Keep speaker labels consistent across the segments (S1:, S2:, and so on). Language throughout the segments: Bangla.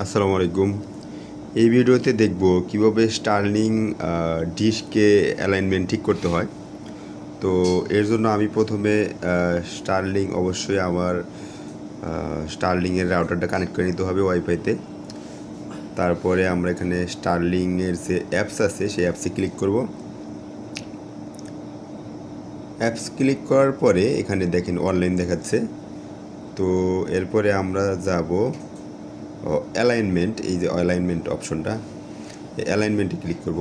S1: আসসালামু আলাইকুম। এই ভিডিওতে দেখব কিভাবে স্টারলিং ডিশকে অ্যালাইনমেন্ট ঠিক করতে হয়। তো এর জন্য আমি প্রথমে স্টারলিং অবশ্যই আমার স্টারলিংয়ের রাউটারটা কানেক্ট করে নিতে হবে ওয়াইফাইতে। তারপরে আমরা এখানে স্টারলিংয়ের যে অ্যাপস আছে সেই অ্যাপসে ক্লিক করব। অ্যাপস ক্লিক করার পরে এখানে দেখেন অনলাইন দেখাচ্ছে। তো এরপরে আমরা যাব অ্যালাইনমেন্ট, এই যে অ্যালাইনমেন্ট অপশনটা, এই অ্যালাইনমেন্টে ক্লিক করব।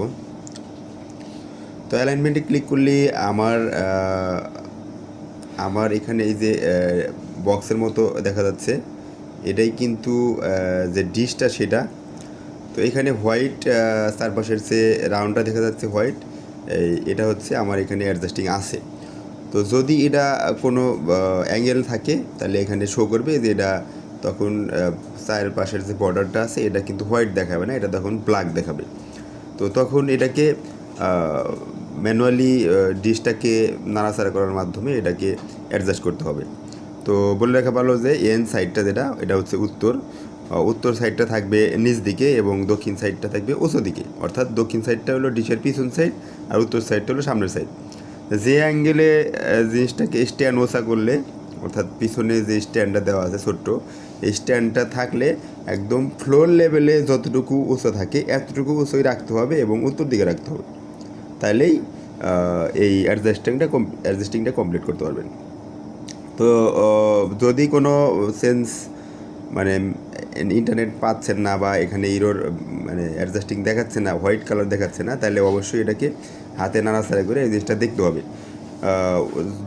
S1: তো অ্যালাইনমেন্টে ক্লিক করলে আমার এখানে এই যে বক্সের মতো দেখা যাচ্ছে, এটাই কিন্তু যে ডিশটা সেটা। তো এখানে হোয়াইট চারপাশের যে রাউন্ডটা দেখা যাচ্ছে হোয়াইট, এটা হচ্ছে আমার এখানে অ্যাডজাস্টিং আছে। তো যদি এটা কোনো অ্যাঙ্গেল থাকে তাহলে এখানে শো করবে যে এটা তখন চারপাশের যে বর্ডারটা আছে এটা কিন্তু হোয়াইট দেখাবে না, এটা তখন ব্ল্যাক দেখাবে। তো তখন এটাকে ম্যানুয়ালি ডিশটাকে নাড়াচাড়া করার মাধ্যমে এটাকে অ্যাডজাস্ট করতে হবে। তো বলে রাখা ভালো যে এন সাইডটা যেটা, এটা হচ্ছে উত্তর সাইডটা থাকবে নিচ দিকে এবং দক্ষিণ সাইডটা থাকবে উঁচু দিকে। অর্থাৎ দক্ষিণ সাইডটা হলো ডিশের পিছন সাইড আর উত্তর সাইডটা হলো সামনের সাইড। যে অ্যাঙ্গেলে জিনিসটাকে স্ট্যান্ড ওসা করলে, অর্থাৎ পিছনে যে স্ট্যান্ডটা দেওয়া আছে ছোট্ট, এই স্ট্যান্ডটা থাকলে একদম ফ্লোর লেভেলে যতটুকু উঁচু থাকে এতটুকু উঁচুই রাখতে হবে এবং উত্তর দিকে রাখতে হবে। তাহলেই এই অ্যাডজাস্টিংটা কমপ্লিট করতে পারবেন। তো যদি কোনো সেন্স মানে ইন্টারনেট পাচ্ছেন না বা এখানে ইরোর মানে অ্যাডজাস্টিং দেখাচ্ছে না, হোয়াইট কালার দেখাচ্ছে না, তাহলে অবশ্যই এটাকে হাতে নাড়াচাড়া করে এই জিনিসটা দেখতে হবে।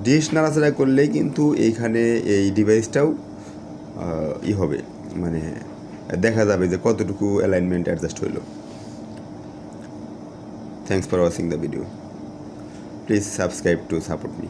S1: ডিশ নাড়াচাড়া করলেই কিন্তু এইখানে এই ডিভাইসটাও হবে, মানে দেখা যাবে যে কতটুকু অ্যালাইনমেন্ট অ্যাডজাস্ট হইল। Thanks for watching the video. Please subscribe to support me.